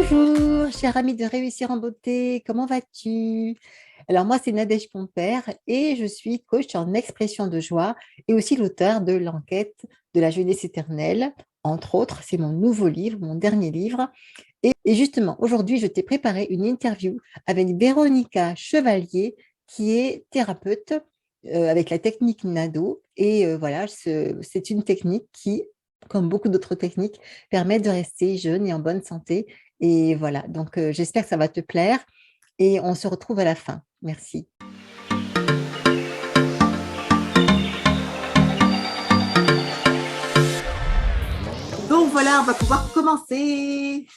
Bonjour, cher ami de Réussir en beauté, comment vas-tu? Alors moi, c'est Nadège Pomper et je suis coach en expression de joie et aussi l'auteur de l'enquête de la jeunesse éternelle. Entre autres, c'est mon nouveau livre, mon dernier livre. Et justement, aujourd'hui, je t'ai préparé une interview avec Véronica Chevalier, qui est thérapeute avec la technique NADO. Et voilà, c'est une technique qui, comme beaucoup d'autres techniques, permet de rester jeune et en bonne santé. Et voilà, donc j'espère que ça va te plaire et on se retrouve à la fin. Merci. Donc voilà, on va pouvoir commencer.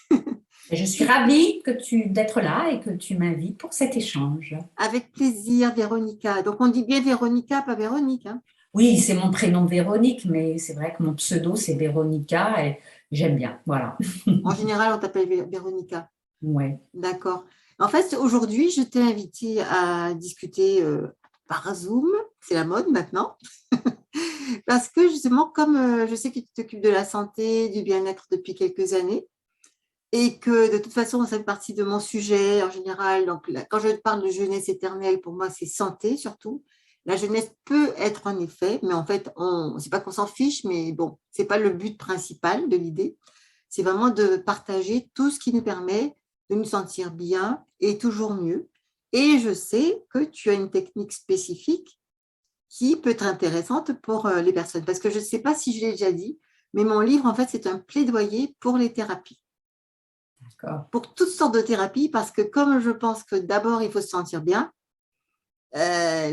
Je suis ravie d'être là et que tu m'invites pour cet échange. Avec plaisir, Véronica. Donc on dit bien Véronica, pas Véronique, hein. Oui, c'est mon prénom Véronique, mais c'est vrai que mon pseudo, c'est Véronica et j'aime bien. Voilà. En général, on t'appelle Véronica. Ouais. D'accord. En fait, aujourd'hui, je t'ai invité à discuter par Zoom. C'est la mode maintenant. Parce que justement, comme je sais que tu t'occupes de la santé, du bien-être depuis quelques années, et que de toute façon, ça fait partie de mon sujet en général. Donc, là, quand je parle de jeunesse éternelle, pour moi, c'est santé surtout. La jeunesse peut être un effet, mais en fait, c'est pas qu'on s'en fiche, mais bon, c'est pas le but principal de l'idée. C'est vraiment de partager tout ce qui nous permet de nous sentir bien et toujours mieux. Et je sais que tu as une technique spécifique qui peut être intéressante pour les personnes. Parce que je ne sais pas si je l'ai déjà dit, mais mon livre, en fait, c'est un plaidoyer pour les thérapies, D'accord. pour toutes sortes de thérapies, parce que comme je pense que d'abord, il faut se sentir bien,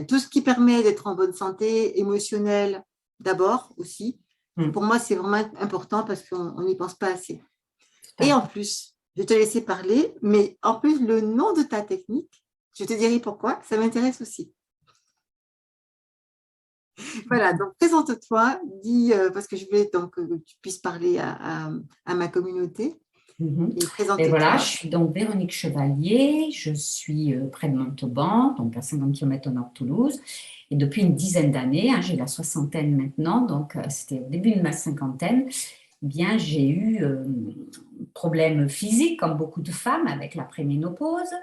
tout ce qui permet d'être en bonne santé émotionnelle, d'abord aussi, pour moi, c'est vraiment important parce qu'on n'y pense pas assez. Et en plus, je vais te laisser parler, mais en plus, le nom de ta technique, je te dirai pourquoi, ça m'intéresse aussi. Voilà, donc présente-toi, dis, parce que je voulais donc que tu puisses parler à ma communauté. Et Et voilà, je présente-toi. suis donc Véronique Chevalier, je suis près de Montauban, donc à 50 km au nord de Toulouse. Et depuis une dizaine d'années, j'ai la soixantaine maintenant, donc c'était au début de ma cinquantaine, bien, j'ai eu problème physique, comme beaucoup de femmes, avec la préménopause.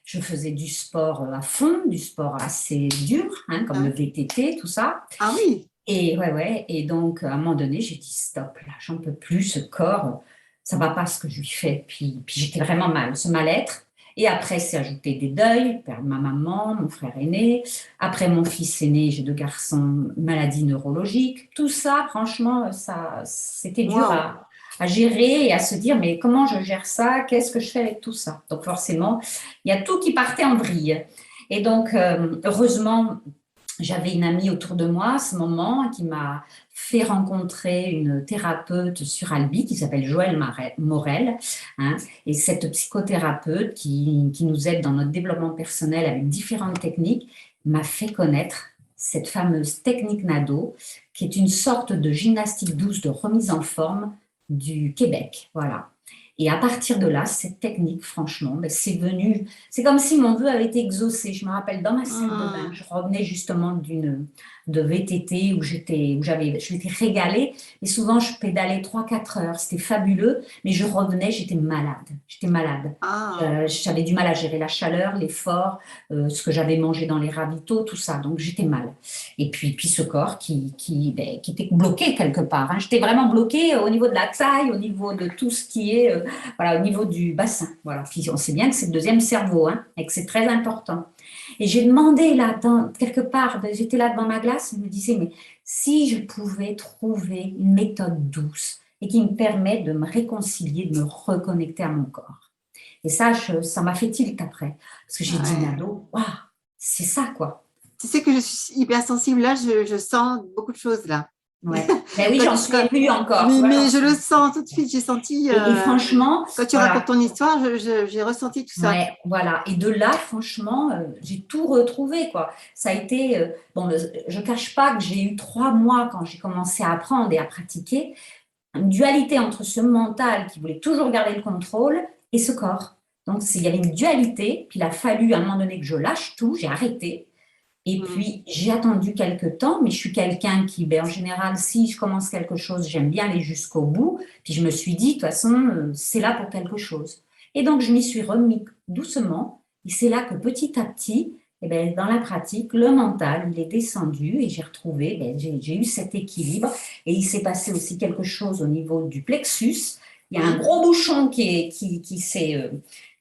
Je faisais du sport à fond, du sport assez dur, comme le Ah, VTT, tout ça. ah oui, Et ouais, ouais. Et donc, à un moment donné, j'ai dit stop, là, j'en peux plus, ce corps, ça va pas ce que je lui fais. Puis j'étais vraiment mal, ce mal-être. Et après, c'est ajouté des deuils, perdre ma maman, mon frère aîné. Après, mon fils aîné, j'ai deux garçons, maladie neurologique. Tout ça, franchement, c'était dur waouh. à gérer et à se dire, mais comment je gère ça? Qu'est-ce que je fais avec tout ça? Donc, forcément, il y a tout qui partait en vrille. Et donc, heureusement, j'avais une amie autour de moi à ce moment qui m'a fait rencontrer une thérapeute sur Albi qui s'appelle Joëlle Morel. hein, et cette psychothérapeute qui nous aide dans notre développement personnel avec différentes techniques m'a fait connaître cette fameuse technique NADO, qui est une sorte de gymnastique douce de remise en forme du Québec. Voilà. Et à partir de là, cette technique, franchement, c'est venu. C'est comme si mon vœu avait été exaucé. Je me rappelle dans ma salle de bain, Hum, je revenais justement de VTT je m'étais régalée. Et souvent, je pédalais 3 4 heures. C'était fabuleux. Mais je revenais, j'étais malade. J'étais malade. ah, J'avais du mal à gérer la chaleur, l'effort, ce que j'avais mangé dans les ravitaux, tout ça. Donc, j'étais mal. Et puis ce corps qui était bloqué quelque part. J'étais vraiment bloquée au niveau de la taille, au niveau de tout ce qui est, voilà, au niveau du bassin. Voilà. Puis on sait bien que c'est le deuxième cerveau, et que c'est très important. Et j'ai demandé là, quelque part, j'étais là devant ma glace, je me disais, mais si je pouvais trouver une méthode douce et qui me permet de me réconcilier, de me reconnecter à mon corps. Et ça m'a fait tilt après. Parce que j'ai dit, ouais. Nado, waouh, c'est ça, quoi. Tu sais que je suis hypersensible. Là, je sens beaucoup de choses là. Ouais. Ben oui, Quand- j'en suis quand- émue encore, tu mais, vois, mais je le sens tout de suite. J'ai senti, et franchement, quand tu racontes voilà. ton histoire, j'ai ressenti tout ça. Ouais, voilà. Et de là, franchement, j'ai tout retrouvé, quoi. Ça a été, bon, je cache pas que j'ai eu 3 mois quand j'ai commencé à apprendre et à pratiquer, une dualité entre ce mental qui voulait toujours garder le contrôle et ce corps. Donc, il y avait une dualité, puis il a fallu à un moment donné que je lâche tout, j'ai arrêté. Et Hum, puis, j'ai attendu quelques temps, mais je suis quelqu'un qui, en général, si je commence quelque chose, j'aime bien aller jusqu'au bout. Puis je me suis dit, de toute façon, c'est là pour quelque chose. Et donc, je m'y suis remis doucement. Et c'est là que petit à petit, eh ben, dans la pratique, le mental, il est descendu et j'ai retrouvé, ben, j'ai eu cet équilibre. Et il s'est passé aussi quelque chose au niveau du plexus. Il y a un Oui. gros bouchon qui s'est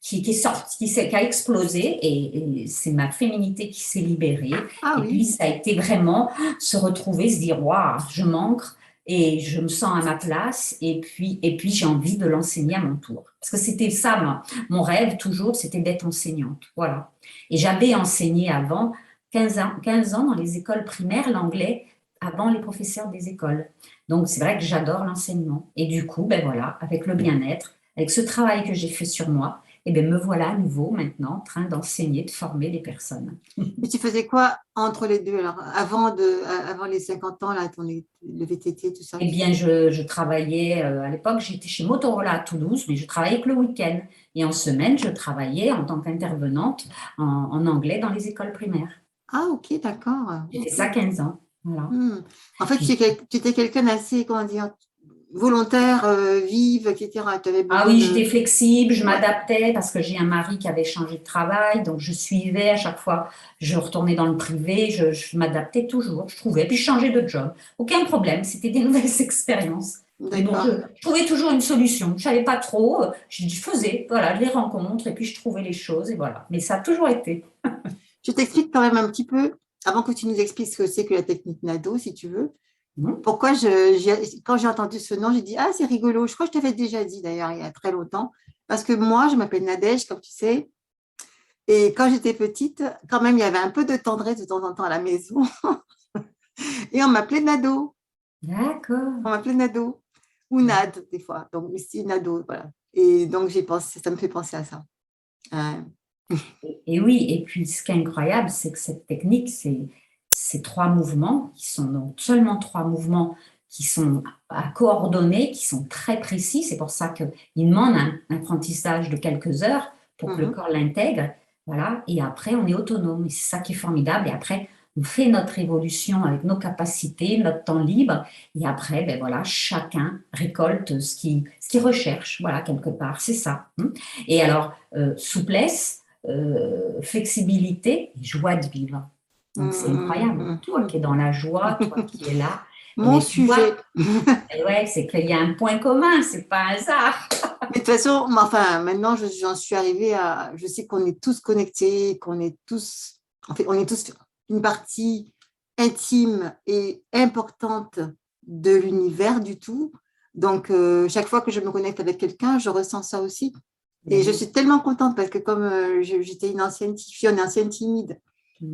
qui est sorti, qui a explosé et c'est ma féminité qui s'est libérée. Ah Et puis, oui. ça a été vraiment se retrouver, se dire, waouh, je manque et je me sens à ma place et puis j'ai envie de l'enseigner à mon tour. Parce que c'était ça, mon rêve toujours, c'était d'être enseignante. Voilà. Et j'avais enseigné avant 15 ans dans les écoles primaires, l'anglais, avant les professeurs des écoles. Donc, c'est vrai que j'adore l'enseignement. Et du coup, ben voilà, avec le bien-être, avec ce travail que j'ai fait sur moi, et bien me voilà à nouveau maintenant en train d'enseigner, de former les personnes. Et tu faisais quoi entre les deux? Alors, avant les 50 ans, là, le VTT, tout ça, Eh bien, je travaillais, à l'époque, j'étais chez Motorola à Toulouse, mais je travaillais que le week-end. Et en semaine, je travaillais en tant qu'intervenante en anglais dans les écoles primaires. Ah, ok, d'accord. J'ai fait Ok. ça 15 ans. Voilà. Hmm. En fait, Puis, tu étais quelqu'un d'assez, comment dire, volontaire, vive, etc. Tu avais ah besoin oui, de. j'étais flexible, je Ouais, m'adaptais parce que j'ai un mari qui avait changé de travail, donc je suivais à chaque fois, je retournais dans le privé, je m'adaptais toujours, je trouvais, puis je changeais de job. Aucun problème, c'était des nouvelles expériences. Mais bon, d'accord. je trouvais toujours une solution. Je ne savais pas trop, je faisais, voilà, les rencontres et puis je trouvais les choses et voilà. Mais ça a toujours été. Je t'explique quand même un petit peu, avant que tu nous expliques ce que c'est que la technique NADO, si tu veux. Mhm. Pourquoi quand j'ai entendu ce nom, j'ai dit, ah, c'est rigolo. Je crois que je t'avais déjà dit d'ailleurs il y a très longtemps. Parce que moi, je m'appelle Nadège, comme tu sais. Et quand j'étais petite, quand même, il y avait un peu de tendresse de temps en temps à la maison. Et on m'appelait Nado. D'accord. On m'appelait Nado. Ou Nad, des fois. Donc, ici, Nado, voilà. Et donc, j'ai pensé, ça me fait penser à ça. Et oui, et puis ce qui est incroyable, c'est que cette technique, c'est ces trois mouvements, qui sont donc seulement trois mouvements qui sont à coordonner, qui sont très précis. C'est pour ça qu'il demande un apprentissage de quelques heures pour que le Mhm. corps l'intègre. Voilà. Et après, on est autonome. Et c'est ça qui est formidable. Et après, on fait notre évolution avec nos capacités, notre temps libre. Et après, ben voilà, chacun récolte ce qu'il recherche. Voilà, quelque part. C'est ça. Et alors, souplesse, flexibilité et joie de vivre. Donc, c'est incroyable. Toi Mhm. qui es dans la joie, toi qui es là, et Mon bien, tu vois, sujet. et ouais, c'est qu'il y a un point commun, c'est pas un hasard. Mais de toute façon, enfin, maintenant, j'en suis arrivée à. Je sais qu'on est tous connectés, qu'on est tous. En fait, on est tous une partie intime et importante de l'univers du tout. Donc, chaque fois que je me connecte avec quelqu'un, je ressens ça aussi. Et Ben je oui. suis tellement contente parce que comme j'étais une ancienne fille, une ancienne timide,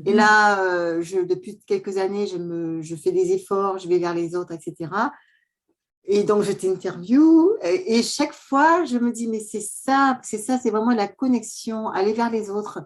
et Mhm. là, depuis quelques années, je fais des efforts, je vais vers les autres, etc. Et donc, je t'interview et chaque fois, je me dis, mais c'est ça, c'est vraiment la connexion, aller vers les autres,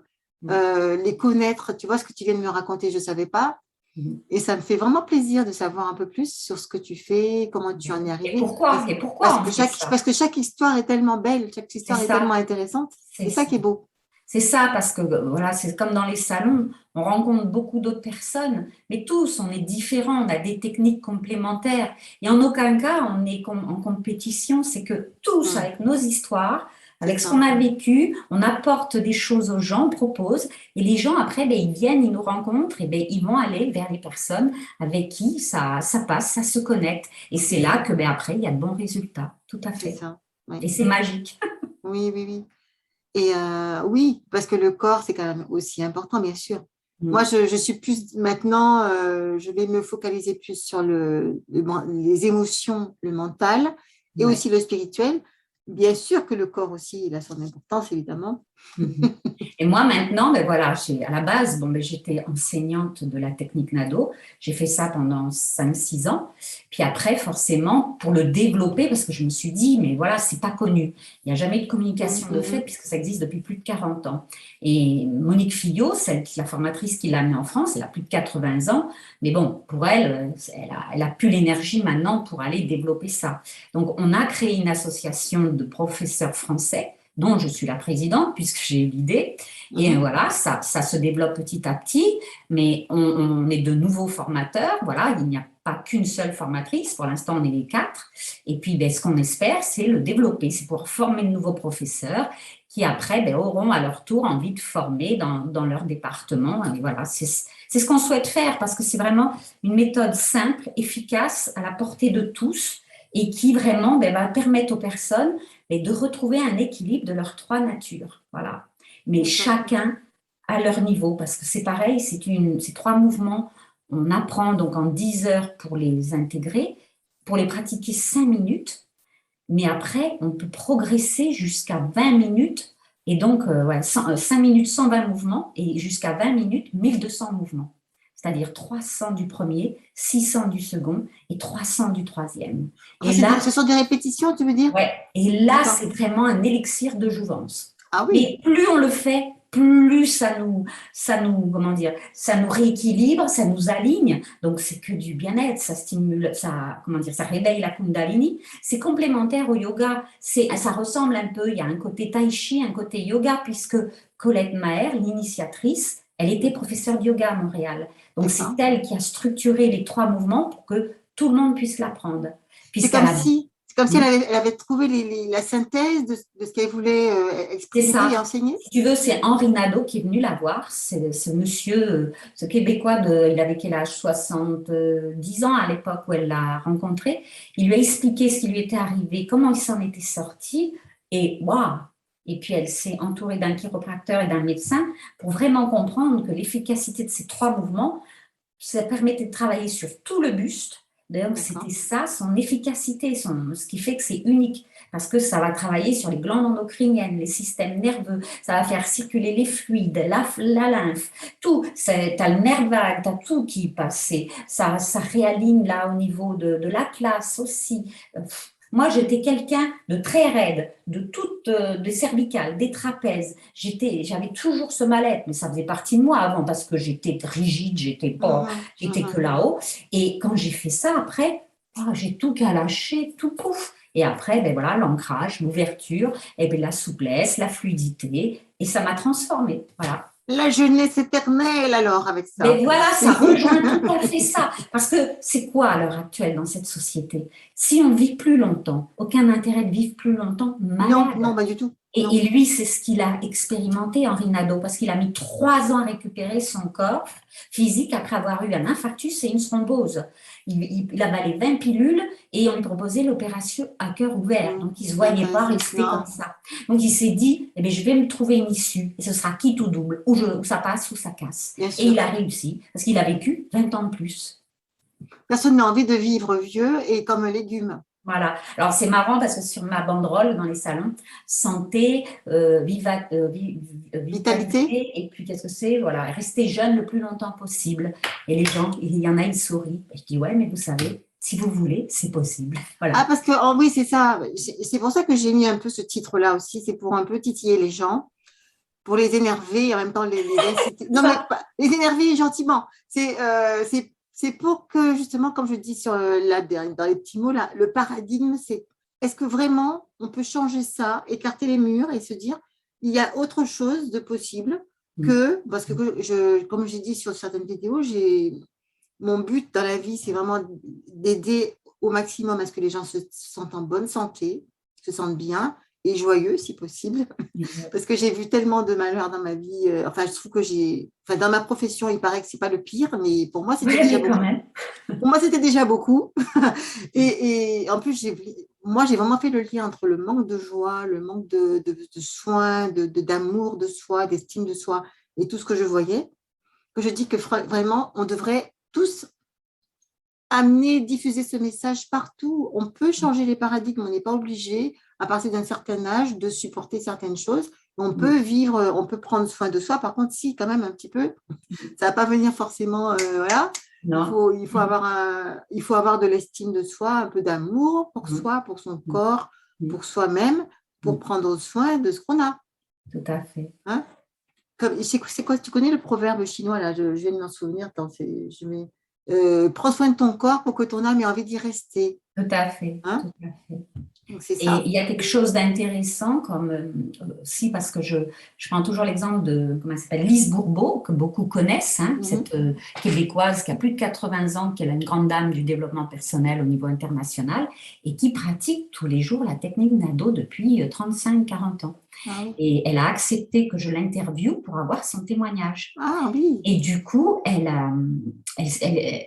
les connaître. Tu vois, ce que tu viens de me raconter, je ne savais pas. Mhm. Et ça me fait vraiment plaisir de savoir un peu plus sur ce que tu fais, comment tu en es arrivé. Et pourquoi on fait ça? Parce que chaque histoire est tellement belle, chaque C'est histoire est tellement ça, intéressante. c'est C'est ça ça. qui est beau. C'est ça, parce que voilà, c'est comme dans les salons, on rencontre beaucoup d'autres personnes, mais tous, on est différents, on a des techniques complémentaires. Et en aucun cas, on est en compétition, c'est que tous, Hum, avec nos histoires, c'est avec ce qu'on ça. a vécu, on apporte des choses aux gens, on propose, et les gens, après, ben, ils viennent, ils nous rencontrent, et ben, ils vont aller vers les personnes avec qui ça passe, ça se connecte. Et c'est là que, ben, après, il y a de bons résultats, tout à C'est fait. ça. Oui, Et c'est magique. oui, oui, oui. Et oui, parce que le corps, c'est quand même aussi important, bien sûr. Moi, je suis plus maintenant, je vais me focaliser plus sur les émotions, le mental et Ouais. aussi le spirituel. Bien sûr que le corps aussi, il a son importance, évidemment. Mhm. Et moi maintenant, ben voilà, à la base, bon, ben, j'étais enseignante de la technique NADO. J'ai fait ça pendant 5 6 ans. Puis après, forcément, pour le développer, parce que je me suis dit, mais voilà, c'est pas connu. Il n'y a jamais eu de communication de fait, Mhm. puisque ça existe depuis plus de 40 ans. Et Monique Fillot, la formatrice qui l'a mis en France, elle a plus de 80 ans. Mais bon, pour elle, elle a plus l'énergie maintenant pour aller développer ça. Donc, on a créé une association de professeurs français dont je suis la présidente, puisque j'ai eu l'idée. Et voilà, ça se développe petit à petit, mais on est de nouveaux formateurs. Voilà, il n'y a pas qu'une seule formatrice. Pour l'instant, on est les 4. Et puis, ben, ce qu'on espère, c'est le développer. C'est pour former de nouveaux professeurs qui, après, ben, auront à leur tour envie de former dans leur département. Et voilà, c'est ce qu'on souhaite faire parce que c'est vraiment une méthode simple, efficace, à la portée de tous et qui vraiment ben, va permettre aux personnes ben, de retrouver un équilibre de leurs 3 natures. Voilà. Mais chacun à leur niveau, parce que c'est pareil, c'est 3 mouvements. On apprend donc en 10 heures pour les intégrer, pour les pratiquer 5 minutes, mais après, on peut progresser jusqu'à 20 minutes, et donc 5 minutes 120 mouvements, et jusqu'à 20 minutes 1200 mouvements. C'est-à-dire 300 du premier, 600 du second et 300 du troisième. Et là, ce sont des répétitions, tu veux dire? Ouais, et là, c'est vraiment un élixir de jouvence. Ah oui. Mais plus on le fait, plus comment dire, ça nous rééquilibre, ça nous aligne. Donc, c'est que du bien-être, ça stimule, ça réveille la Kundalini. C'est complémentaire au yoga. Ça ressemble un peu, il y a un côté tai chi, un côté yoga, puisque Colette Maher, l'initiatrice, elle était professeure de yoga à Montréal. Donc, c'est elle qui a structuré les 3 mouvements pour que tout le monde puisse l'apprendre. C'est comme si elle avait trouvé la synthèse de ce qu'elle voulait exprimer et enseigner. Si tu veux, c'est Henri Nadeau qui est venu la voir. C'est ce monsieur, ce Québécois, il avait quel âge? 70 ans à l'époque où elle l'a rencontré. Il lui a expliqué ce qui lui était arrivé, comment il s'en était sorti. Et waouh! Et puis elle s'est entourée d'un chiropracteur et d'un médecin pour vraiment comprendre que l'efficacité de ces 3 mouvements, ça permettait de travailler sur tout le buste. Donc, c'était ça, son efficacité, ce qui fait que c'est unique, parce que ça va travailler sur les glandes endocriniennes, les systèmes nerveux, ça va faire circuler les fluides, la lymphe, tout. Tu as le nerf vague, tu as tout qui passe. Ça réaligne là au niveau de l'atlas aussi. Moi, j'étais quelqu'un de très raide, de toutes des cervicales, des trapèzes. J'avais toujours ce mal-être, mais ça faisait partie de moi avant parce que j'étais rigide, j'étais que là-haut. Et quand j'ai fait ça, après, j'ai tout qu'à lâcher, tout pouf. Et après, ben voilà, l'ancrage, l'ouverture, et ben la souplesse, la fluidité, et ça m'a transformée. Voilà. La jeunesse éternelle, alors, avec ça. Mais voilà, ça rejoint tout à fait ça. Parce que c'est quoi à l'heure actuelle dans cette société? Si on vit plus longtemps, aucun intérêt de vivre plus longtemps, malade. Non, pas du tout. Et lui, c'est ce qu'il a expérimenté, Henri Nadeau, parce qu'il a mis 3 ans à récupérer son corps physique après avoir eu un infarctus et une thrombose. Il avalait 20 pilules et on lui proposait l'opération à cœur ouvert. Donc, il ne se voyait pas rester comme ça. Donc, il s'est dit, eh bien, je vais me trouver une issue et ce sera quitte ou double, ou ça passe ou ça casse. Et il a réussi parce qu'il a vécu 20 ans de plus. Personne n'a envie de vivre vieux et comme un légume. Voilà. Alors, c'est marrant parce que sur ma banderole dans les salons, santé, vitalité, et puis qu'est-ce que c'est? Voilà, rester jeune le plus longtemps possible. Et les gens, il y en a, ils sourient. Et je dis, ouais, mais vous savez, si vous voulez, c'est possible. Voilà. Ah, parce que, oui, c'est ça. C'est pour ça que j'ai mis un peu ce titre-là aussi. C'est pour un peu titiller les gens, pour les énerver et en même temps les inciter. Non, mais les énerver gentiment. C'est pour que, justement, comme je dis dans les petits mots, là, le paradigme, c'est est-ce que vraiment on peut changer ça, écarter les murs et se dire il y a autre chose de possible que, parce que comme j'ai dit sur certaines vidéos, mon but dans la vie, c'est vraiment d'aider au maximum à ce que les gens se sentent en bonne santé, se sentent bien et joyeux si possible, parce que j'ai vu tellement de malheurs dans ma vie. Enfin, je trouve que dans ma profession, il paraît que c'est pas le pire, mais pour moi, c'était déjà beaucoup. Pour moi, c'était déjà beaucoup. Et en plus, moi, j'ai vraiment fait le lien entre le manque de joie, le manque de soins, d'amour de soi, d'estime de soi et tout ce que je voyais, que je dis que vraiment, on devrait tous diffuser ce message partout. On peut changer les paradigmes, on n'est pas obligé, à partir d'un certain âge, de supporter certaines choses. On peut vivre, on peut prendre soin de soi. Par contre, si, quand même, un petit peu, ça ne va pas venir forcément, voilà. Il faut avoir de l'estime de soi, un peu d'amour pour soi, pour son corps, pour soi-même, pour prendre soin de ce qu'on a. Tout à fait. Hein? C'est quoi, tu connais le proverbe chinois, là, je viens de m'en souvenir, prends soin de ton corps pour que ton âme ait envie d'y rester. Tout à fait. Hein? Tout à fait. Donc, c'est Et ça. il y a quelque chose d'intéressant, comme aussi parce que je prends toujours l'exemple de, comment elle s'appelle, Lise Bourbeau, que beaucoup connaissent, hein, Mhm. cette Québécoise qui a plus de 80 ans, qui est une grande dame du développement personnel au niveau international et qui pratique tous les jours la technique Nado depuis 35-40 ans. Ah oui. Et elle a accepté que je l'interviewe pour avoir son témoignage. Ah oui. Et du coup,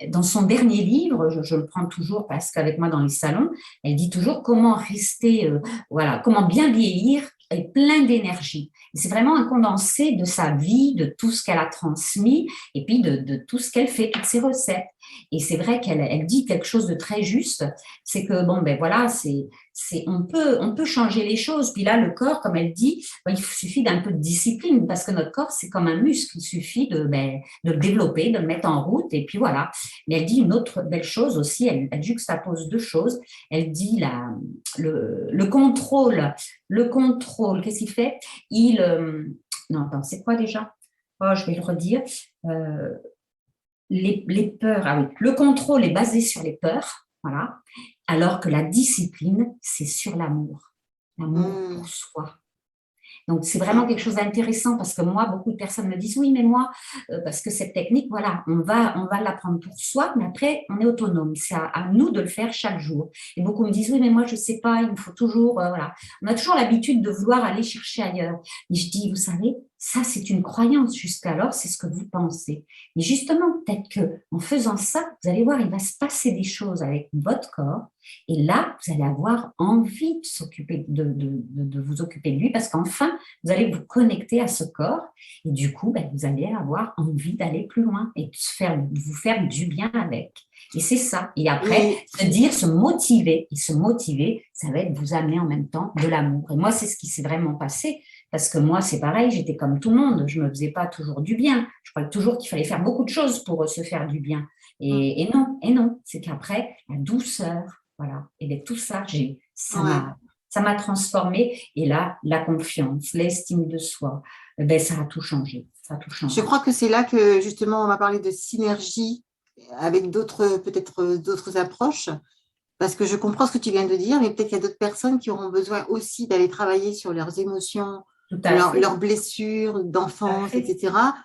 dans son dernier livre, je le prends toujours parce qu'avec moi dans les salons, elle dit toujours comment rester, voilà, comment bien vieillir et plein d'énergie. C'est vraiment un condensé de sa vie, de tout ce qu'elle a transmis et puis de tout ce qu'elle fait, toutes ses recettes. Et c'est vrai qu'elle dit quelque chose de très juste, c'est que bon, ben voilà, on peut changer les choses. Puis là, le corps, comme elle dit, ben, il suffit d'un peu de discipline parce que notre corps, c'est comme un muscle. Il suffit de le développer, de le mettre en route et puis voilà. Mais elle dit une autre belle chose aussi, elle juxtapose deux choses. Elle dit le contrôle, qu'est-ce qu'il fait? Non, attends, c'est quoi déjà? Oh, je vais le redire. Euh, les peurs, ah oui, le contrôle est basé sur les peurs, voilà, alors que la discipline, c'est sur l'amour pour Hmm. soi. Donc, c'est vraiment Ah, quelque chose d'intéressant parce que moi, beaucoup de personnes me disent, oui, mais moi, parce que cette technique, voilà, on va l'apprendre pour soi, mais après, on est autonome. C'est à nous de le faire chaque jour. Et beaucoup me disent, oui, mais moi, je ne sais pas, il me faut toujours, voilà. On a toujours l'habitude de vouloir aller chercher ailleurs. Et je dis, vous savez, ça, c'est une croyance. Jusqu'alors, c'est ce que vous pensez. Mais justement, peut-être que en faisant ça, vous allez voir, il va se passer des choses avec votre corps. Et là, vous allez avoir envie de s'occuper, de vous occuper de lui parce qu'enfin, vous allez vous connecter à ce corps et du coup, ben, vous allez avoir envie d'aller plus loin et vous faire du bien avec. Et c'est ça. Et après, mais se motiver, ça va être vous amener en même temps de l'amour. Et moi, c'est ce qui s'est vraiment passé. Parce que moi, c'est pareil, j'étais comme tout le monde. Je ne me faisais pas toujours du bien. Je croyais toujours qu'il fallait faire beaucoup de choses pour se faire du bien. Et non. C'est qu'après, la douceur, voilà. Et bien, tout ça, ouais. ça m'a transformée. Et là, la confiance, l'estime de soi, ben, ça a tout changé. Ça a tout Je changé. crois que c'est là que justement on va parler de synergie avec d'autres, peut-être d'autres approches, parce que je comprends ce que tu viens de dire, mais peut-être qu'il y a d'autres personnes qui auront besoin aussi d'aller travailler sur leurs émotions, Tout à fait. leurs blessures Tout à d'enfance, fait. etc., Tout à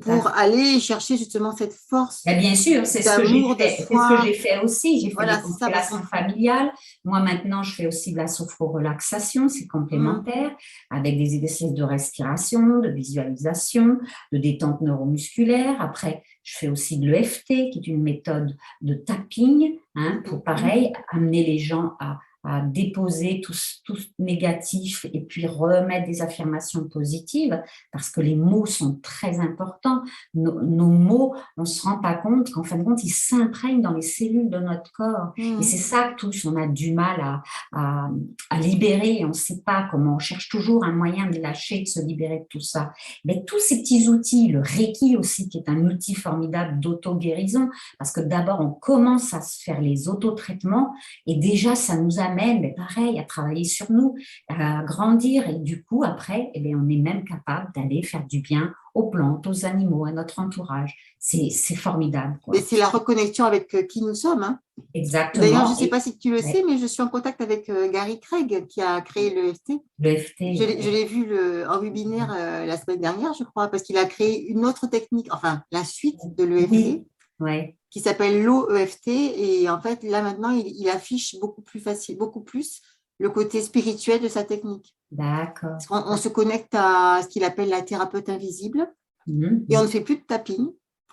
pour fait. aller chercher justement cette force Ben, bien sûr, c'est ce que j'ai d'amour de fait. C'est ce que soi. j'ai fait aussi. J'ai fait Voilà, des c'est ça, parce que constellations familiales. Moi, maintenant, je fais aussi de la sophrorelaxation. C'est hum, complémentaire avec des exercices de respiration, de visualisation, de détente neuromusculaire. Après, je fais aussi de l'EFT, qui est une méthode de tapping, hein, pour pareil, amener les gens à déposer tout ce négatif et puis remettre des affirmations positives parce que les mots sont très importants. Nos mots, on ne se rend pas compte qu'en fin de compte, ils s'imprègnent dans les cellules de notre corps. Et c'est hum, ça que tous, on a du mal à, à libérer. On ne sait pas comment. On cherche toujours un moyen de lâcher, de se libérer de tout ça. Mais tous ces petits outils, le Reiki aussi, qui est un outil formidable d'auto-guérison, parce que d'abord, on commence à se faire les autotraitements et déjà, ça nous amène, mais pareil, à travailler sur nous, à grandir. Et du coup, après, eh bien, on est même capable d'aller faire du bien aux plantes, aux animaux, à notre entourage. C'est formidable, mais quoi. c'est la reconnexion avec qui nous sommes, hein. D'ailleurs, je ne Exactement. sais Et pas si tu le sais, ouais, mais je suis en contact avec Gary Craig qui a créé le FT. l'EFT, Je l'ai vu en webinaire la semaine dernière, je crois, parce qu'il a créé une autre technique, enfin la suite de l'EFT, oui, ouais, qui s'appelle l'OEFT. Et en fait, là maintenant, il affiche beaucoup plus facile, beaucoup plus le côté spirituel de sa technique. d'accord. Parce qu'on on se connecte à ce qu'il appelle la thérapeute invisible et on ne Mhm. fait plus de tapping.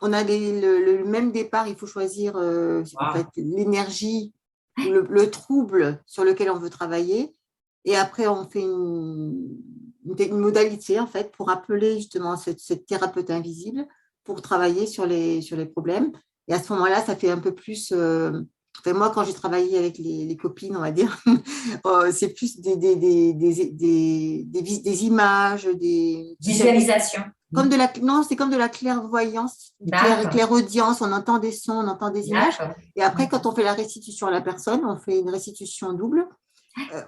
On a le même départ, il faut choisir en fait Wow. l'énergie ou le trouble sur lequel on veut travailler. Et après, on fait une modalité en fait pour appeler justement cette thérapeute invisible pour travailler sur les problèmes. Et à ce moment-là, ça fait un peu plus. Enfin, moi, quand j'ai travaillé avec les copines, on va dire, c'est plus des images, si jamais, Visualisation. comme Mhm. non, c'est comme de la clairvoyance, D'accord, clairaudience, on entend des sons, on entend des images. d'accord. Et après, D'accord. quand on fait la restitution à la personne, on fait une restitution double.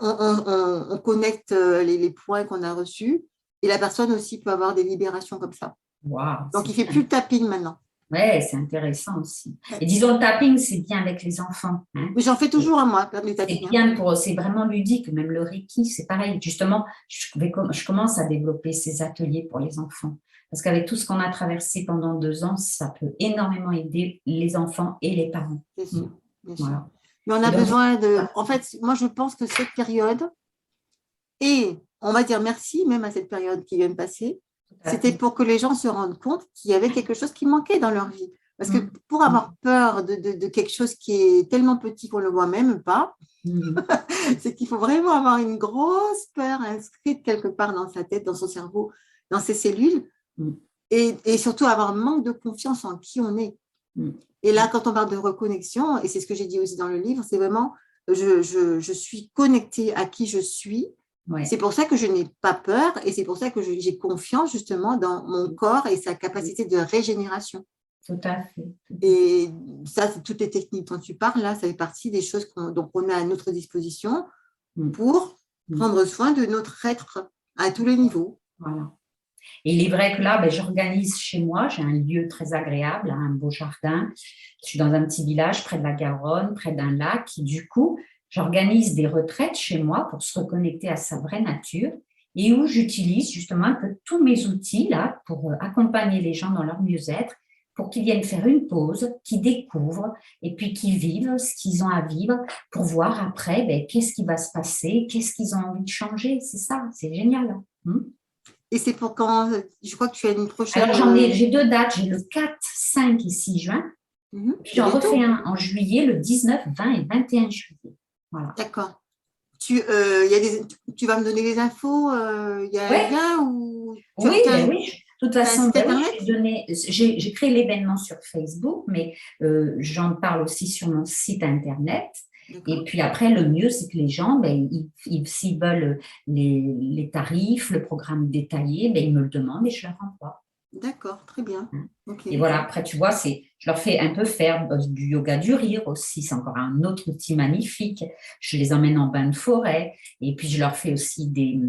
On connecte les points qu'on a reçus et la personne aussi peut avoir des libérations comme ça. Wow, Donc, il c'est ne fait plus le tapping maintenant. Ouais, c'est intéressant aussi. Et disons, le tapping, c'est bien avec les enfants. Hein. Mais j'en fais toujours à moi, du C'est tapping. bien c'est vraiment ludique. Même le Reiki, c'est pareil. Justement, je commence à développer ces ateliers pour les enfants. Parce qu'avec tout ce qu'on a traversé pendant 2 ans, ça peut énormément aider les enfants et les parents. C'est sûr, bien sûr. Voilà. Mais on Et a donc, besoin de… En fait, moi, je pense que cette période, et on va dire merci même à cette période qui vient de passer, c'était pour que les gens se rendent compte qu'il y avait quelque chose qui manquait dans leur vie. Parce que pour avoir peur de quelque chose qui est tellement petit qu'on ne le voit même pas, c'est qu'il faut vraiment avoir une grosse peur inscrite quelque part dans sa tête, dans son cerveau, dans ses cellules, et surtout avoir un manque de confiance en qui on est. Et là, quand on parle de reconnexion, et c'est ce que j'ai dit aussi dans le livre, c'est vraiment, je suis connectée à qui je suis. Ouais. C'est pour ça que je n'ai pas peur et c'est pour ça que j'ai confiance justement dans mon corps et sa capacité de régénération. Tout à fait. Et ça, c'est toutes les techniques dont tu parles, là, ça fait partie des choses qu'on a à notre disposition pour prendre soin de notre être à tous les niveaux. Voilà. Et il est vrai que là, j'organise chez moi, j'ai un lieu très agréable, un beau jardin. Je suis dans un petit village près de la Garonne, près d'un lac. Du coup, j'organise des retraites chez moi pour se reconnecter à sa vraie nature et où j'utilise justement un peu tous mes outils là pour accompagner les gens dans leur mieux-être, pour qu'ils viennent faire une pause, qu'ils découvrent et puis qu'ils vivent ce qu'ils ont à vivre pour voir après qu'est-ce qui va se passer, qu'est-ce qu'ils ont envie de changer. C'est ça, c'est génial. Et c'est pour quand? Je crois que tu as une prochaine… Alors, j'ai 2 dates. J'ai le 4, 5 et 6 juin. Puis j'en refais un en juillet, le 19, 20 et 21 juillet. Voilà. D'accord. Tu vas me donner les infos, il y a un lien ou… Oui, oui. De toute façon, j'ai créé l'événement sur Facebook, mais j'en parle aussi sur mon site Internet. Et puis après, le mieux, c'est que les gens, s'ils veulent les tarifs, le programme détaillé, ils me le demandent et je leur envoie. D'accord, très bien. Okay. Et voilà, après, tu vois, je leur fais un peu faire du yoga du rire aussi. C'est encore un autre outil magnifique. Je les emmène en bain de forêt. Et puis, je leur fais aussi des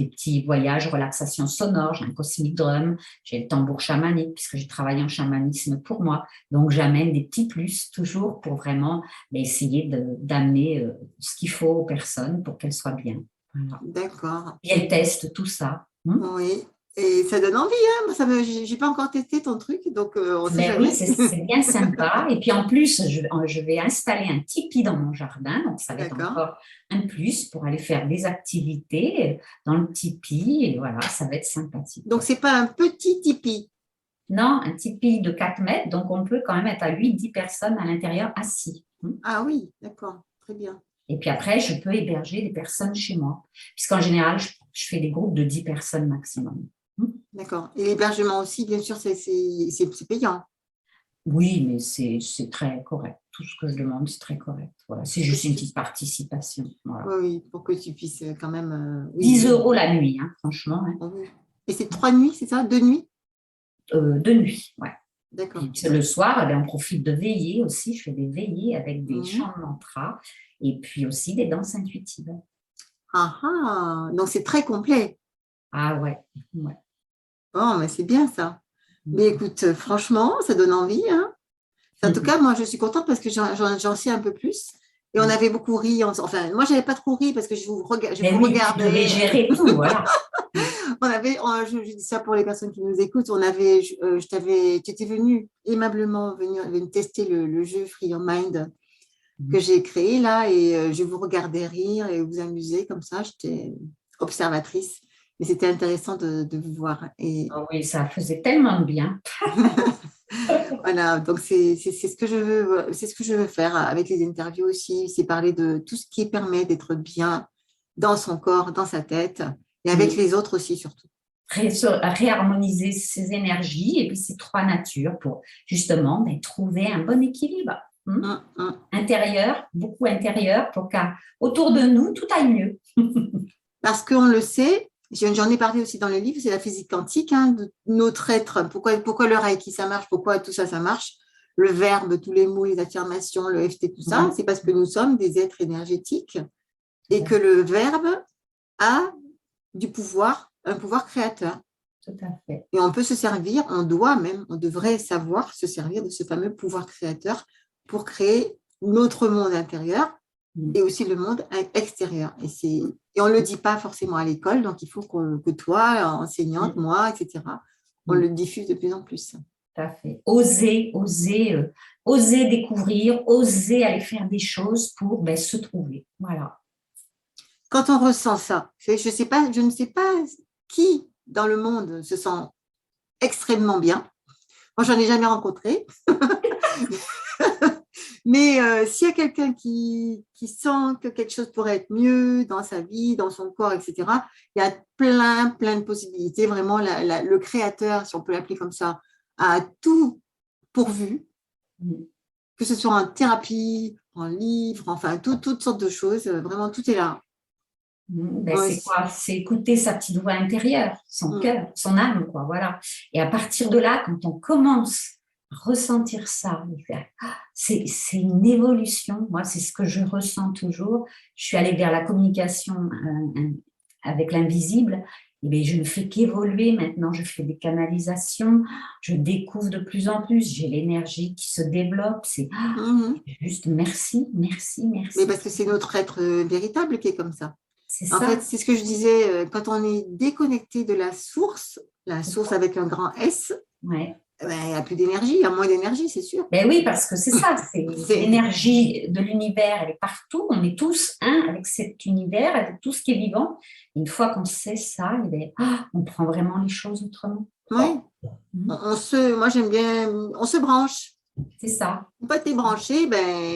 petits voyages, relaxation sonore. J'ai un cosmic drum, j'ai le tambour chamanique, puisque j'ai travaillé en chamanisme pour moi. Donc, j'amène des petits plus, toujours pour vraiment essayer d'amener ce qu'il faut aux personnes pour qu'elles soient bien. Voilà. D'accord. Et elles testent tout ça. Oui. Et ça donne envie, hein. Je n'ai pas encore testé ton truc, donc on sait jamais. Oui, c'est bien sympa. Et puis en plus, je vais installer un tipi dans mon jardin, donc ça va être encore un plus pour aller faire des activités dans le tipi. Et voilà, ça va être sympathique. Donc, ce n'est pas un petit tipi? Non, un tipi de 4 mètres, donc on peut quand même être à 8-10 personnes à l'intérieur assis. Ah oui, d'accord, très bien. Et puis après, je peux héberger des personnes chez moi, puisqu'en général, je fais des groupes de 10 personnes maximum. D'accord. Et l'hébergement aussi, bien sûr, c'est payant. Oui, mais c'est très correct. Tout ce que je demande, c'est très correct. Voilà. C'est juste une petite participation. Voilà. Oui, pour que tu puisses quand même… 10 € la nuit, hein, franchement. Hein. Oui. Et c'est 3 nuits, c'est ça? 2 nuits? 2 nuits, ouais. D'accord. Le soir, on profite de veiller aussi. Je fais des veillées avec des chants de mantra et puis aussi des danses intuitives. Ah, donc c'est très complet. Ah ouais. Bon, mais c'est bien ça. Mais écoute, franchement, ça donne envie. Hein. En tout cas, moi, je suis contente parce que j'en sais un peu plus. Et on avait beaucoup ri. Enfin, moi, je n'avais pas trop ri parce que je vous regardais. Tu devais gérer tout, voilà. Je dis ça pour les personnes qui nous écoutent. Tu étais venue aimablement venir tester le jeu Free Your Mind que j'ai créé là. Et je vous regardais rire et vous amuser comme ça. J'étais observatrice. Mais c'était intéressant de vous voir. Et… Oh oui, ça faisait tellement de bien. Voilà, donc c'est ce que je veux faire avec les interviews aussi, c'est parler de tout ce qui permet d'être bien dans son corps, dans sa tête et avec les autres aussi surtout. Réharmoniser ses énergies et puis ses 3 natures pour justement trouver un bon équilibre. Intérieur, beaucoup intérieur, pour qu'autour de nous, tout aille mieux. Parce qu'on le sait, j'en ai parlé aussi dans le livre, c'est la physique quantique, hein, de notre être. Pourquoi le Reiki, ça marche? Pourquoi tout ça, ça marche? Le verbe, tous les mots, les affirmations, le FT, tout ça, c'est parce que nous sommes des êtres énergétiques et que le verbe a un pouvoir créateur. tout à fait. Et on peut se servir, on devrait savoir se servir de ce fameux pouvoir créateur pour créer notre monde intérieur et aussi le monde extérieur. Et on ne le dit pas forcément à l'école, donc il faut que toi, enseignante, moi, etc., on le diffuse de plus en plus. Tout à fait. Oser découvrir, oser aller faire des choses pour se trouver. Voilà. Quand on ressent ça, je ne sais pas qui dans le monde se sent extrêmement bien. Moi, j'en ai jamais rencontré. Mais s'il y a quelqu'un qui sent que quelque chose pourrait être mieux dans sa vie, dans son corps, etc., il y a plein de possibilités. Vraiment, le créateur, si on peut l'appeler comme ça, a tout pourvu, que ce soit en thérapie, en livre, enfin, toutes sortes de choses. Vraiment, tout est là. C'est quoi? C'est écouter sa petite voix intérieure, son cœur, son âme, quoi, voilà. Et à partir de là, quand on commence à ressentir ça, c'est une évolution. Moi, c'est ce que je ressens toujours. Je suis allée vers la communication avec l'invisible. Et je ne fais qu'évoluer maintenant. Je fais des canalisations, je découvre de plus en plus. J'ai l'énergie qui se développe. C'est juste merci. Mais parce que c'est notre être véritable qui est comme ça. En ça. fait, c'est ce que je disais, quand on est déconnecté de la source avec un grand S, il n'y a plus d'énergie, il y a moins d'énergie, c'est sûr. Oui, parce que c'est ça, c'est l'énergie de l'univers, elle est partout, on est tous un avec cet univers, avec tout ce qui est vivant. Une fois qu'on sait ça, on prend vraiment les choses autrement. Oui, moi j'aime bien, on se branche. C'est ça. Une fois que tu es branché,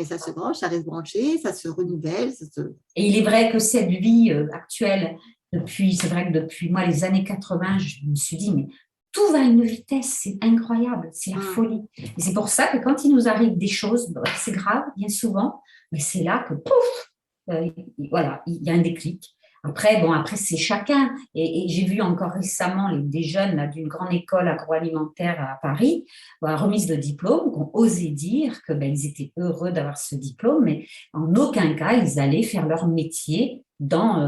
ça se branche, ça reste branché, ça se renouvelle. Et il est vrai que cette vie actuelle, c'est vrai que depuis moi, les années 80, je me suis dit, mais tout va à une vitesse, c'est incroyable, c'est la folie. Et c'est pour ça que quand il nous arrive des choses, c'est grave, bien souvent, mais c'est là que, pouf, voilà, il y a un déclic. Après, c'est chacun. Et j'ai vu encore récemment des jeunes d'une grande école agroalimentaire à Paris, remise de diplôme, qui ont osé dire qu'ils étaient heureux d'avoir ce diplôme, mais en aucun cas, ils allaient faire leur métier dans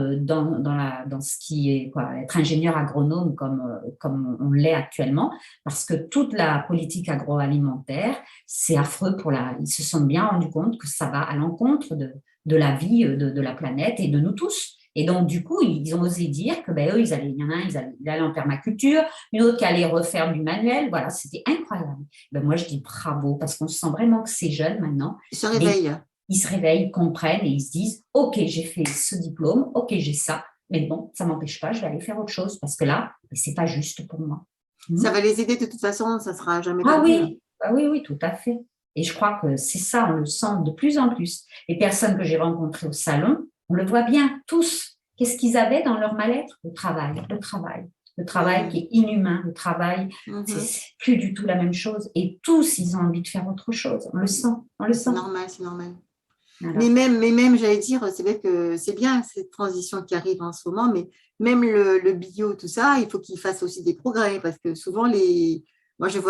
ce qui est être ingénieur agronome comme on l'est actuellement, parce que toute la politique agroalimentaire, c'est affreux ils se sont bien rendus compte que ça va à l'encontre de la vie de la planète et de nous tous. Et donc, du coup, ils ont osé dire que eux, il y en a un, ils allaient en permaculture, une autre qui allait refaire du manuel. Voilà, c'était incroyable. Moi, je dis bravo, parce qu'on sent vraiment que ces jeunes, maintenant, ils se réveillent. Ils se réveillent, ils comprennent et ils se disent « Ok, j'ai fait ce diplôme, ok, j'ai ça, mais bon, ça ne m'empêche pas, je vais aller faire autre chose, parce que là, ce n'est pas juste pour moi. » Ça va les aider de toute façon, ça ne sera jamais perdu. Oui, tout à fait. Et je crois que c'est ça, on le sent de plus en plus. Les personnes que j'ai rencontrées au salon, on le voit bien, tous. Qu'est-ce qu'ils avaient dans leur mal-être? Le travail qui est inhumain, le travail, c'est plus du tout la même chose. Et tous, ils ont envie de faire autre chose. On le sent. C'est normal. Voilà. Mais même, j'allais dire, c'est vrai que c'est bien cette transition qui arrive en ce moment, mais même le bio, tout ça, il faut qu'il fasse aussi des progrès, parce que souvent, moi, je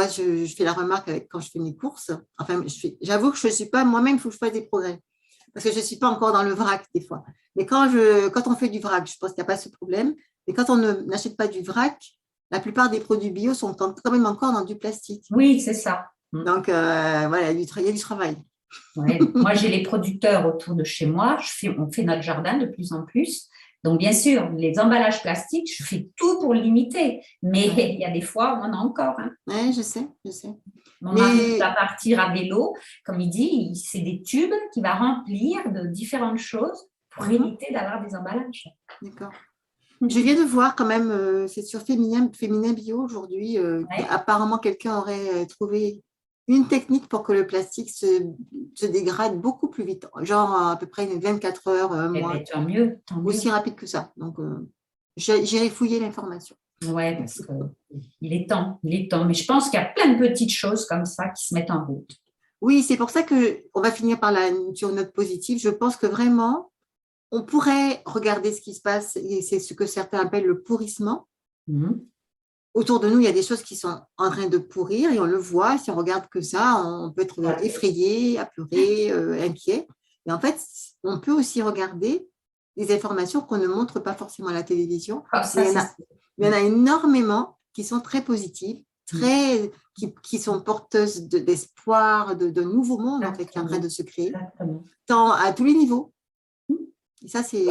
fais la remarque quand je fais mes courses, enfin, j'avoue que je ne suis pas, moi-même, il faut que je fasse des progrès, parce que je ne suis pas encore dans le vrac des fois. Mais quand on fait du vrac, je pense qu'il n'y a pas ce problème, mais quand on n'achète pas du vrac, la plupart des produits bio sont quand même encore dans du plastique. Oui, c'est ça. Donc, voilà, il y a du travail. Ouais. Moi, j'ai les producteurs autour de chez moi. On fait notre jardin de plus en plus. Donc, bien sûr, les emballages plastiques, je fais tout pour le limiter. Mais il y a des fois où on en a encore. Oui, je sais. Mon mari va partir à vélo. Comme il dit, c'est des tubes qu'il va remplir de différentes choses pour éviter d'avoir des emballages. D'accord. Je viens de voir quand même, c'est sur Féminin Bio aujourd'hui, apparemment quelqu'un aurait trouvé une technique pour que le plastique se dégrade beaucoup plus vite, genre à peu près 24 heures, moins. Tant mieux. Aussi rapide que ça. Donc, j'irai fouiller l'information. Oui, parce qu'il est temps. Mais je pense qu'il y a plein de petites choses comme ça qui se mettent en route. Oui, c'est pour ça qu'on va finir sur une note positive. Je pense que vraiment, on pourrait regarder ce qui se passe, et c'est ce que certains appellent le pourrissement. Autour de nous, il y a des choses qui sont en train de pourrir et on le voit. Si on regarde que ça, on peut être effrayé, apeuré, inquiet. Et en fait, on peut aussi regarder des informations qu'on ne montre pas forcément à la télévision. Il y en a énormément qui sont très positives, très, qui sont porteuses d'espoir, de nouveaux mondes en fait, qui est en train de se créer, tant à tous les niveaux. Et ça, c'est…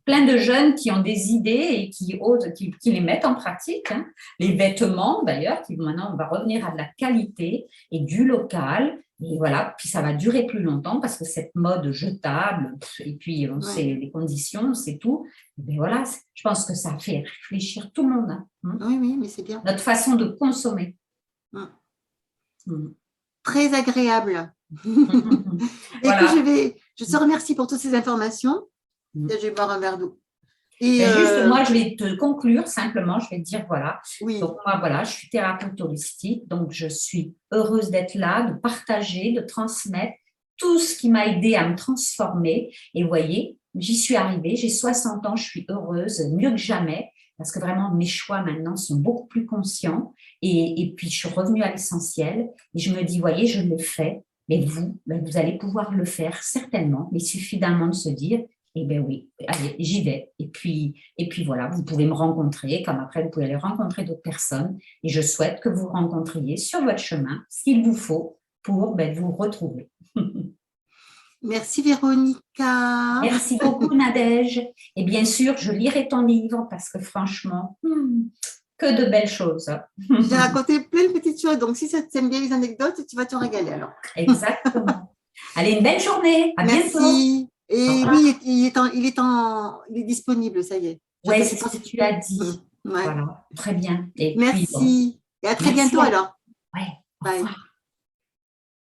Plein de jeunes qui ont des idées et qui osent, qui les mettent en pratique. Hein. Les vêtements, d'ailleurs, qui maintenant, on va revenir à de la qualité et du local. Et voilà, puis ça va durer plus longtemps parce que cette mode jetable, et puis on sait les conditions, c'est tout. Mais voilà, je pense que ça fait réfléchir tout le monde. Hein. Oui, oui, mais c'est bien. Notre façon de consommer. Très agréable. Voilà. Écoute, je te remercie pour toutes ces informations. Je vais boire un verre d'eau. Juste, moi, je vais te conclure simplement, je vais te dire, voilà. Oui. Donc, moi, voilà, je suis thérapeute holistique, donc je suis heureuse d'être là, de partager, de transmettre tout ce qui m'a aidé à me transformer. Et vous voyez, j'y suis arrivée, j'ai 60 ans, je suis heureuse, mieux que jamais, parce que vraiment, mes choix maintenant sont beaucoup plus conscients. Et puis, je suis revenue à l'essentiel et je me dis, voyez, je l'ai fait, mais vous, vous allez pouvoir le faire certainement. Il suffit d'un moment de se dire, eh bien oui, allez, j'y vais. Et puis voilà, vous pouvez me rencontrer, comme après, vous pouvez aller rencontrer d'autres personnes. Et je souhaite que vous rencontriez sur votre chemin ce qu'il vous faut pour vous retrouver. Merci Véronica. Merci beaucoup Nadège. Et bien sûr, je lirai ton livre parce que franchement, que de belles choses. J'ai raconté plein de petites choses, donc si ça t'aime bien les anecdotes, tu vas te régaler alors. Exactement. Allez, une belle journée. À bientôt. Merci. Et oui, il est disponible, ça y est. Oui, c'est ce que tu as dit. Ouais. Voilà, très bien. Et merci. Puis, bon. Et à très bientôt alors. Ouais. Bye.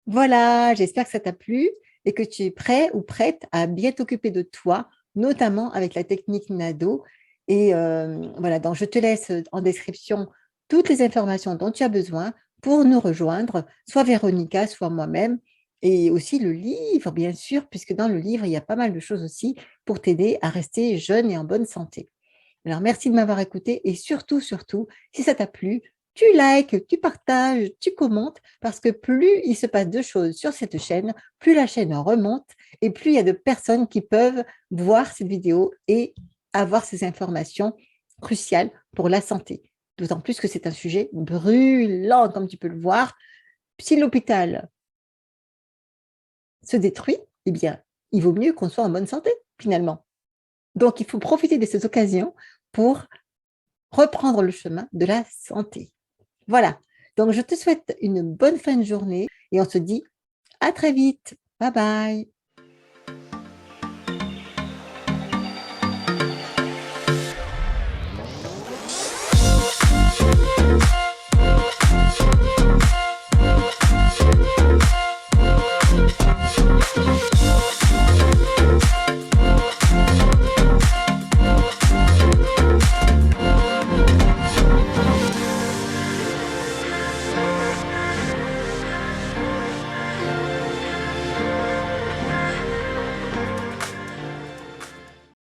Voilà, j'espère que ça t'a plu et que tu es prêt ou prête à bien t'occuper de toi, notamment avec la technique NADO. Et voilà, donc je te laisse en description toutes les informations dont tu as besoin pour nous rejoindre, soit Véronica, soit moi-même, et aussi le livre, bien sûr, puisque dans le livre, il y a pas mal de choses aussi pour t'aider à rester jeune et en bonne santé. Alors, merci de m'avoir écouté et surtout, si ça t'a plu, tu likes, tu partages, tu commentes, parce que plus il se passe de choses sur cette chaîne, plus la chaîne remonte et plus il y a de personnes qui peuvent voir cette vidéo et avoir ces informations cruciales pour la santé. D'autant plus que c'est un sujet brûlant, comme tu peux le voir. Si l'hôpital se détruit, eh bien, il vaut mieux qu'on soit en bonne santé, finalement. Donc, il faut profiter de ces occasions pour reprendre le chemin de la santé. Voilà. Donc, je te souhaite une bonne fin de journée et on se dit à très vite. Bye bye.